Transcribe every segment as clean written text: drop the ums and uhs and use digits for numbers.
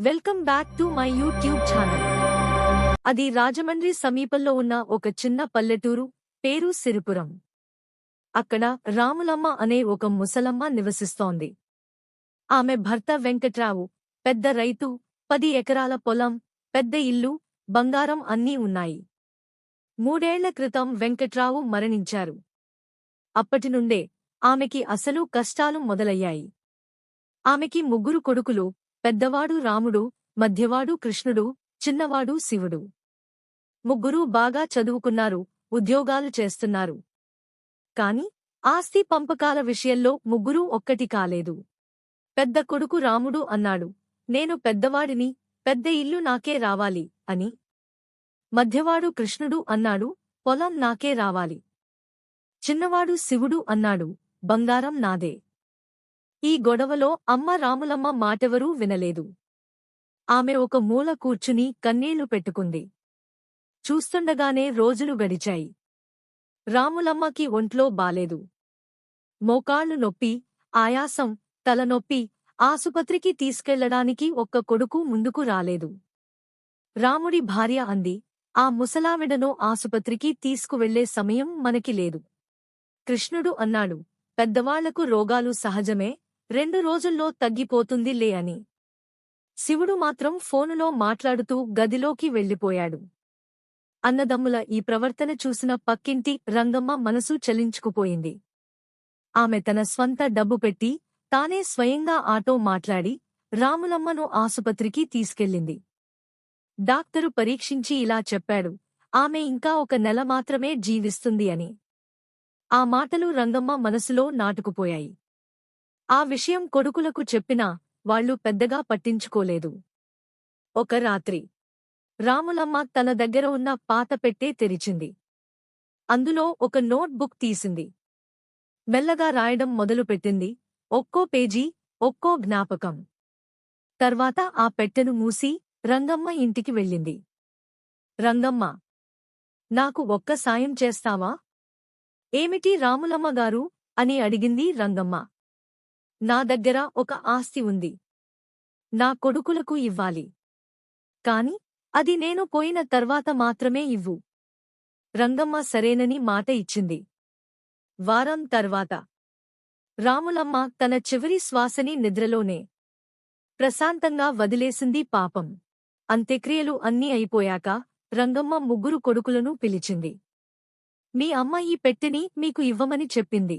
Welcome back to my YouTube channel. అది రాజమండ్రి సమీపంలో ఉన్న ఒక చిన్న పల్లెటూరు, పేరు సిరిపురం. అక్కడ రాములమ్మ అనే ఒక ముసలమ్మ నివసిస్తోంది. ఆమె భర్త వెంకట్రావు పెద్ద రైతు, 10 ఎకరాల పొలం, పెద్ద ఇల్లు, బంగారం అన్నీ ఉన్నాయి. 3 ఏళ్ల క్రితం వెంకట్రావు మరణించారు. అప్పటినుండే ఆమెకి అసలు కష్టాలు మొదలయ్యాయి. ఆమెకి 3 కొడుకులు, పెద్దవాడు రాముడు, మధ్యవాడు కృష్ణుడు, చిన్నవాడు శివుడు. 3 బాగా చదువుకున్నారు, ఉద్యోగాలు చేస్తున్నారు. కాని ఆస్తి పంపకాల విషయంలో 3 ఒక్కటి కాలేదు. పెద్ద కొడుకు రాముడు అన్నాడు, నేను పెద్దవాడిని, పెద్ద ఇల్లు నాకే రావాలి అని. మధ్యవాడు కృష్ణుడు అన్నాడు, పొలం నాకే రావాలి. చిన్నవాడు శివుడు అన్నాడు, బంగారం నాదే. ఈ గొడవలో అమ్మ రాములమ్మ మాటెవరూ వినలేదు. ఆమె ఒక మూల కూర్చుని కన్నీళ్లు పెట్టుకుంది. చూస్తుండగానే రోజులు గడిచాయి. రాములమ్మకి ఒంట్లో బాలేదు. మోకాళ్లు నొప్పి, ఆయాసం, తలనొప్పి. ఆసుపత్రికి తీసుకెళ్లడానికి ఒక్క కొడుకు ముందుకు రాలేదు. రాముడి భార్య అంది, ఆ ముసలావిడను ఆసుపత్రికి తీసుకువెళ్లే సమయం మనకి లేదు. కృష్ణుడు అన్నాడు, పెద్దవాళ్లకు రోగాలు సహజమే, 2 రోజుల్లో తగ్గిపోతుందిలే అని. శివుడు మాత్రం ఫోనులో మాట్లాడుతూ గదిలోకి వెళ్ళిపోయాడు. అన్నదమ్ముల ఈ ప్రవర్తన చూసిన పక్కింటి రంగమ్మ మనసు చలించుకుపోయింది. ఆమె తన స్వంత డబ్బు పెట్టి, తానే స్వయంగా ఆటో మాట్లాడి రాములమ్మను ఆసుపత్రికి తీసుకెళ్ళింది. డాక్టరు పరీక్షించి ఇలా చెప్పాడు, ఆమె ఇంకా 1 నెల మాత్రమే జీవిస్తుంది అని. ఆ మాటలు రంగమ్మ మనసులో నాటుకుపోయాయి. ఆ విషయం కొడుకులకు చెప్పినా వాళ్లు పెద్దగా పట్టించుకోలేదు. ఒక రాత్రి రాములమ్మ తన దగ్గర ఉన్న పాత పెట్టె తెరిచింది. అందులో ఒక నోట్ బుక్ తీసింది. మెల్లగా రాయడం మొదలుపెట్టింది. ఒక్కో పేజీ, ఒక్కో జ్ఞాపకం. తర్వాత ఆ పెట్టెను మూసి రంగమ్మ ఇంటికి వెళ్ళింది. రంగమ్మ, నాకు ఒక్క సాయం చేస్తావా? ఏమిటి రాములమ్మగారూ అని అడిగింది రంగమ్మ. నా దగ్గర ఒక ఆస్తి ఉంది. నా కొడుకులకు ఇవ్వాలి. కాని అది నేను పోయిన తర్వాత మాత్రమే ఇవ్వు. రంగమ్మ సరేనని మాట ఇచ్చింది. వారం తర్వాత రాములమ్మ తన చివరి శ్వాసని నిద్రలోనే ప్రశాంతంగా వదిలేసింది. పాపం. అంత్యక్రియలు అన్నీ అయిపోయాక రంగమ్మ 3 కొడుకులను పిలిచింది. మీ అమ్మ ఈ పెట్టెని మీకు ఇవ్వమని చెప్పింది.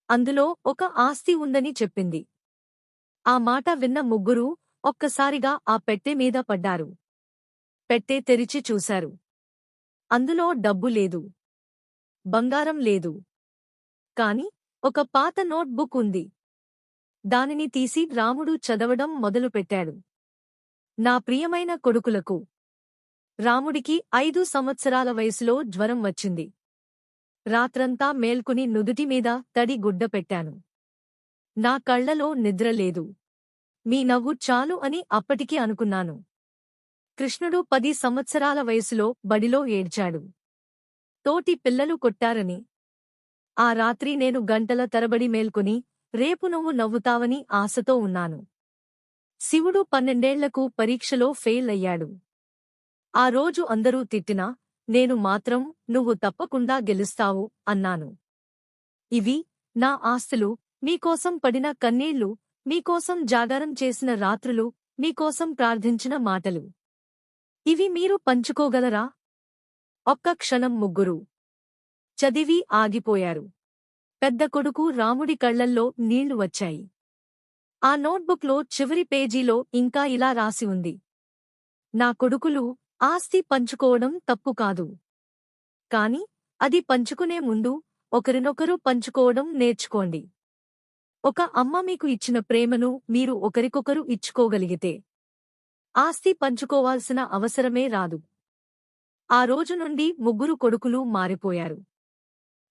అందులో ఒక ఆస్తి ఉందని చెప్పింది. ఆ మాట విన్న 3 ఒక్కసారిగా ఆ పెట్టె మీద పడ్డారు. పెట్టె తెరిచి చూశారు. అందులో డబ్బు లేదు, బంగారం లేదు. కాని ఒక పాత నోట్ బుక్ ఉంది. దానిని తీసి రాముడు చదవడం మొదలుపెట్టాడు. నా ప్రియమైన కొడుకులకు. రాముడికి 5 సంవత్సరాల వయసులో జ్వరం వచ్చింది. రాత్రంతా మేల్కొని నుదుటిమీద తడి గుడ్డ పెట్టాను. నా కళ్లలో నిద్ర లేదు. మీ నవ్వు చాలు అని అప్పటికి అనుకున్నాను. కృష్ణుడు 10 సంవత్సరాల వయసులో బడిలో ఏడ్చాడు. తోటి పిల్లలు కొట్టారని. ఆ రాత్రి నేను గంటల తరబడి మేల్కొని, రేపు నువ్వు నవ్వుతావని ఆశతో ఉన్నాను. శివుడు 12 ఏళ్లకు పరీక్షలో ఫెయిల్ అయ్యాడు. ఆ రోజు అందరూ తిట్టినా, నేను మాత్రం నువ్వు తప్పకుండా గెలుస్తావు అన్నాను. ఇవి నా ఆస్తులు, మీకోసం పడిన కన్నీళ్లు, మీకోసం జాగారం చేసిన రాత్రులు, మీకోసం ప్రార్థించిన మాటలు. ఇవి మీరు పంచుకోగలరా? ఒక్క క్షణం 3 చదివి ఆగిపోయారు. పెద్ద కొడుకు రాముడి కళ్లల్లో నీళ్లు వచ్చాయి. ఆ నోట్బుక్లో చివరి పేజీలో ఇంకా ఇలా రాసి ఉంది. నా కొడుకులు, ఆస్తి పంచుకోవడం తప్పు కాదు. కాని అది పంచుకునే ముందు ఒకరినొకరు పంచుకోవడం నేర్చుకోండి. ఒక అమ్మ మీకు ఇచ్చిన ప్రేమను మీరు ఒకరికొకరు ఇచ్చుకోగలిగితే ఆస్తి పంచుకోవాల్సిన అవసరమే రాదు. ఆ రోజు నుండి 3 కొడుకులు మారిపోయారు.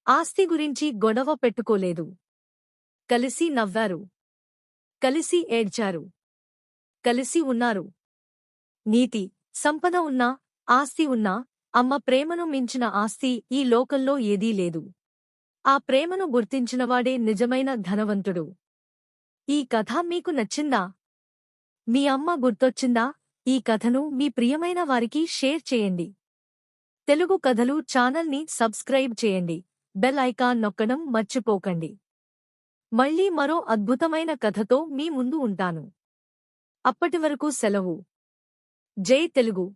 ఆస్తి గురించి గొడవ పెట్టుకోలేదు. కలిసి నవ్వారు. కలిసి ఏడ్చారు. కలిసి ఉన్నారు. నీతి, సంపద ఉన్నా, ఆస్తి ఉన్నా, అమ్మ ప్రేమను మించిన ఆస్తి ఈ లోకంలో ఏదీ లేదు. ఆ ప్రేమను గుర్తించినవాడే నిజమైన ధనవంతుడు. ఈ కథ మీకు నచ్చిందా? మీ అమ్మ గుర్తొచ్చిందా? ఈ కథను మీ ప్రియమైన వారికి షేర్ చేయండి. తెలుగు కథలు ఛానల్ని సబ్స్క్రైబ్ చేయండి. బెల్ ఐకాన్ నొక్కడం మర్చిపోకండి. మళ్ళీ మరో అద్భుతమైన కథతో మీ ముందు ఉంటాను. అప్పటివరకు సెలవు. జై తెలుగు.